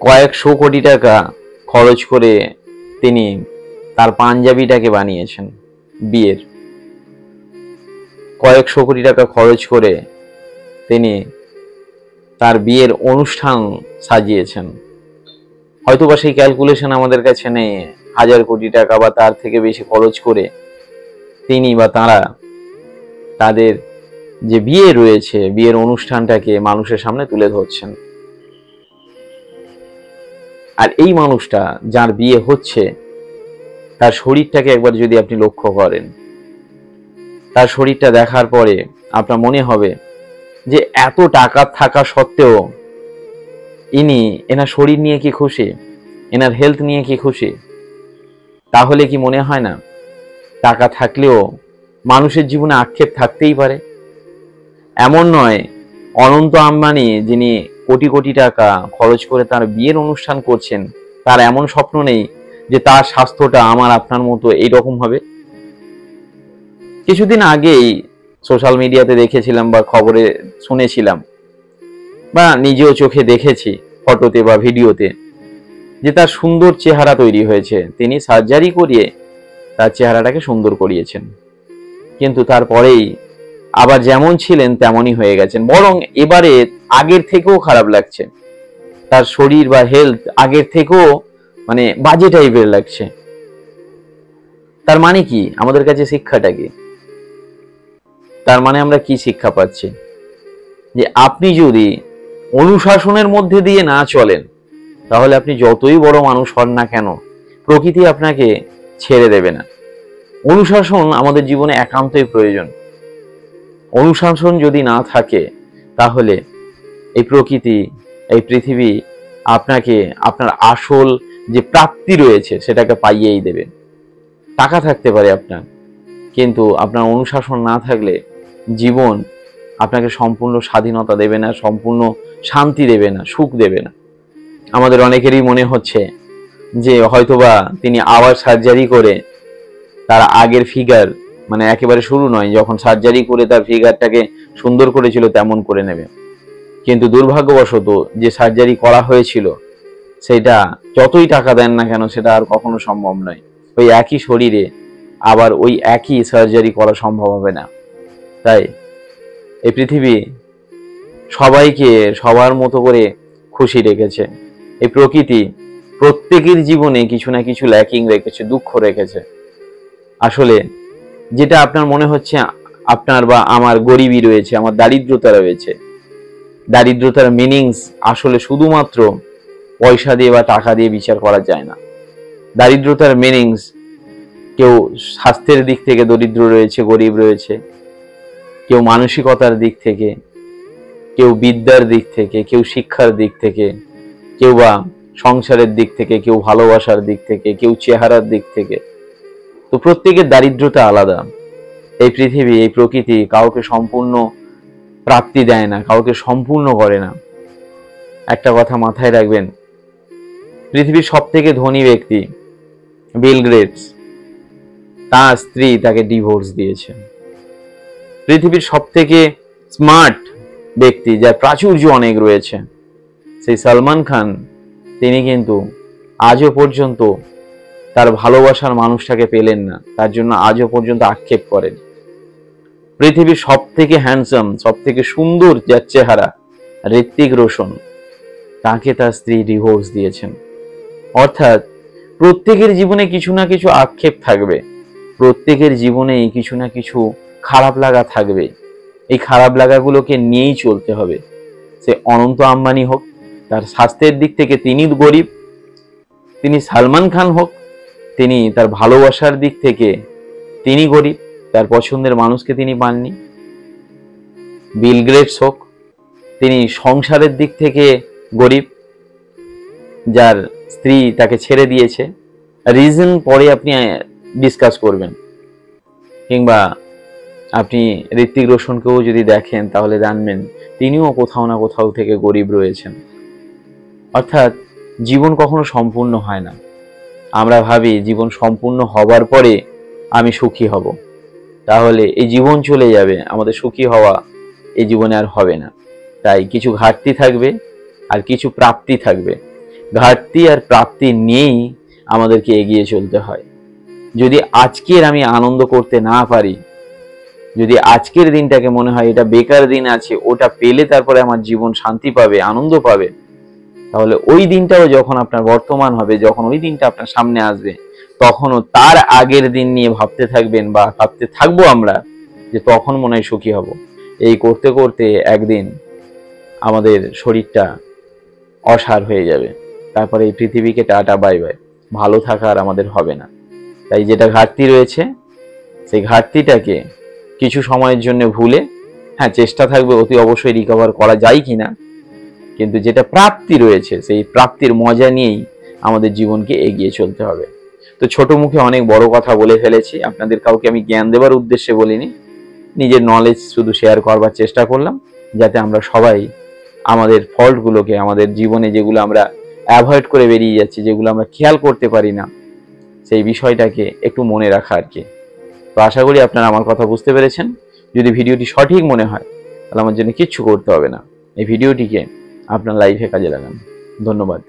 কয়েকশো কোটি টাকা খরচ করে তিনি তার পাঞ্জাবিটাকে বানিয়েছেন বিয়ের। কয়েকশো কোটি টাকা খরচ করে তিনি তার বিয়ের অনুষ্ঠান সাজিয়েছেন। হয়তোবা সেই ক্যালকুলেশন আমাদের কাছে নেই। 1000 কোটি টাকা বা তার থেকে বেশি খরচ করে তিনি বা তারা তাদের যে বিয়ে রয়েছে, বিয়ের অনুষ্ঠানটাকে মানুষের সামনে তুলে ধরছেন। আর এই মানুষটা যার বিয়ে হচ্ছে, তার শরীরটাকে একবার যদি আপনি লক্ষ্য করেন, তার শরীরটা দেখার পরে আপনার মনে হবে যে এত টাকা থাকা সত্ত্বেও এনার শরীর নিয়ে কি খুশি, এনার হেলথ নিয়ে কি খুশি? তাহলে কি মনে হয় না টাকা থাকলেও মানুষের জীবনে আক্ষেপ থাকতেই পারে? এমন নয় অনন্ত আম্বানি, যিনি কোটি কোটি টাকা খরচ করে তার বিয়ের অনুষ্ঠান করছেন, তার এমন স্বপ্ন নেই যে তার স্বাস্থ্যটা আমার আপনার মতো এইরকম হবে। কিছুদিন আগেই সোশ্যাল মিডিয়াতে দেখেছিলাম বা খবরে শুনেছিলাম বা নিজেও চোখে দেখেছি ফটোতে বা ভিডিওতে, যে তার সুন্দর চেহারা তৈরি হয়েছে। তিনি সার্জারি করিয়ে তার চেহারাটাকে সুন্দর করিয়েছেন, কিন্তু তারপরেই আবার যেমন ছিলেন তেমনই হয়ে গেছেন। বরং এবারে আগের থেকেও খারাপ লাগছে, তার শরীর বা হেলথ আগের থেকেও বাজে টাইপের লাগছে। তার মানে কি? আমাদের কাছে শিক্ষাটা কি? তার মানে আমরা কি শিক্ষা পাচ্ছি? যে আপনি যদি অনুশাসনের মধ্যে দিয়ে না চলেন, তাহলে আপনি যতই বড় মানুষ হন না কেন, প্রকৃতি আপনাকে ছেড়ে দেবে না। অনুশাসন আমাদের জীবনে একান্তই প্রয়োজন। অনুশাসন যদি না থাকে, তাহলে এই প্রকৃতি, এই পৃথিবী আপনাকে আপনার আসল যে প্রাপ্তি রয়েছে সেটাকে পাইয়েই দেবে। টাকা থাকতে পারে আপনার, কিন্তু আপনার অনুশাসন না থাকলে জীবন আপনাকে সম্পূর্ণ স্বাধীনতা দেবে না, সম্পূর্ণ শান্তি দেবে না, সুখ দেবে না। আমাদের অনেকেরই মনে হচ্ছে যে হয়তোবা তিনি আবার সার্জারি করে তার আগের ফিগার, একেবারে শুরু নয়, যখন সার্জারি করে তার ফিগারটাকে সুন্দর করেছিল তেমন করে নেবে। কিন্তু দুর্ভাগ্যবশত যে সার্জারি করা হয়েছিল সেটা যতই টাকা দেন না কেন সেটা আর কখনো সম্ভব নয়। ওই একই শরীরে আবার ওই একই সার্জারি করা সম্ভব হবে না। তাই এই পৃথিবী সবাইকে সবার মতো করে খুশি রেখেছে। এই প্রকৃতি প্রত্যেকের জীবনে কিছু না কিছু ল্যাকিং রেখেছে, দুঃখ রেখেছে। আসলে যেটা আপনার মনে হচ্ছে আপনার বা আমার গরিবী রয়েছে, আমার দারিদ্রতা রয়েছে, দারিদ্রতার মিনিংস আসলে শুধুমাত্র পয়সা দিয়ে বা টাকা দিয়ে বিচার করা যায় না। দারিদ্রতার মিনিংস, কেউ স্বাস্থ্যের দিক থেকে দরিদ্র রয়েছে, গরিব রয়েছে, কেউ মানসিকতার দিক থেকে, কেউ বিদ্যার দিক থেকে, কেউ শিক্ষার দিক থেকে, কেউ বা সংসারের দিক থেকে, কেউ ভালোবাসার দিক থেকে, কেউ চেহারার দিক থেকে। তো প্রত্যেকের দারিদ্রতা আলাদা। এই পৃথিবী, এই প্রকৃতি কাউকে সম্পূর্ণ প্রাপ্তি দেয় না, কাউকে সম্পূর্ণ করে না। একটা কথা মাথায় রাখবেন, পৃথিবীর সব থেকে ধনী ব্যক্তি বিল গেটস, তার স্ত্রী তাকে ডিভোর্স দিয়েছে। পৃথিবীর সব থেকে স্মার্ট ব্যক্তি, যার প্রাচুর্য অনেক রয়েছে, সেই সালমান খান, তিনি কিন্তু আজও পর্যন্ত তার ভালোবাসার মানুষটাকে পেলেন না, তার জন্য আজও পর্যন্ত আক্ষেপ করেন। পৃথিবীর সব থেকে হ্যান্ডসাম, সব থেকে সুন্দর যার চেহারা, ঋত্বিক রোশন, তাকে তার স্ত্রী ডিভোর্স দিয়েছেন। অর্থাৎ প্রত্যেকের জীবনে কিছু না কিছু আক্ষেপ থাকবে, প্রত্যেকের জীবনেই কিছু না কিছু খারাপ লাগা থাকবে। এই খারাপ লাগাগুলোকে নিয়েই চলতে হবে। সে অনন্ত আম্বানি হোক, তার স্বাস্থ্যের দিক থেকে তিনি গরিব, তিনি সালমান খান হোক, তিনি তার ভালোবাসার দিক থেকে তিনি গরিব, তার পছন্দের মানুষকে তিনি পাননি, বিল গেটস হোক, তিনি সংসারের দিক থেকে গরিব, যার স্ত্রী তাকে ছেড়ে দিয়েছে। রিজন পরে আপনি ডিসকাস করবেন। কিংবা আপনি ঋত্বিক রোশনকেও যদি দেখেন, তাহলে জানবেন তিনিও কোথাও না কোথাও থেকে গরিব রয়েছেন। অর্থাৎ জীবন কখনো সম্পূর্ণ হয় না। আমরা ভাবি জীবন সম্পূর্ণ হবার পরে আমি সুখী হব, তাহলে এই জীবন চলে যাবে, আমাদের সুখী হওয়া এই জীবনে আর হবে না। তাই কিছু ঘাটতি থাকবে আর কিছু প্রাপ্তি থাকবে। ঘাটতি আর প্রাপ্তি নিয়েই আমাদেরকে এগিয়ে চলতে হয়। যদি আজকের আমি আনন্দ করতে না পারি, যদি আজকের দিনটাকে মনে হয় এটা বেকার দিন আছে, ওটা পেলে তারপরে আমার জীবন শান্তি পাবে, আনন্দ পাবে, তাহলে ওই দিনটাও যখন আপনার বর্তমান হবে, যখন ওই দিনটা আপনার সামনে আসবে, তখনও তার আগের দিন নিয়ে ভাবতে থাকবেন বা ভাবতে থাকবো আমরা যে তখন মনে হয় সুখী হব। এই করতে করতে একদিন আমাদের শরীরটা অসাড় হয়ে যাবে, তারপরে এই পৃথিবীকে টাটা বাই বাই, ভালো থাকা আর আমাদের হবে না। তাই যেটা ঘাটতি রয়েছে সেই ঘাটতিটাকে কিছু সময়ের জন্য ভুলে, হ্যাঁ চেষ্টা থাকবে অতি অবশ্যই রিকভার করা যায় কিনা, কিন্তু যেটা প্রাপ্তি রয়েছে সেই প্রাপ্তির মজা নিয়েই আমাদের জীবনকে এগিয়ে চলতে হবে। তো ছোট মুখে অনেক বড় কথা বলে ফেলেছি, আপনাদের কাউকে আমি জ্ঞান দেবার উদ্দেশ্যে বলিনি, নিজের নলেজ শুধু শেয়ার করবার চেষ্টা করলাম, যাতে আমরা সবাই আমাদের ফল্টগুলোকে, আমাদের জীবনে যেগুলো আমরা অ্যাভয়েড করে বেরিয়ে যাচ্ছি, যেগুলো আমরা খেয়াল করতে পারি না, সেই বিষয়টাকে একটু মনে রাখা আর কি। তো আশা করি আপনারা আমার কথা বুঝতে পেরেছেন। যদি ভিডিওটি সঠিক মনে হয় তাহলে আমার জন্য কিচ্ছু করতে হবে না, এই ভিডিওটিকে আপনার লাইফে কাজে লাগান। ধন্যবাদ।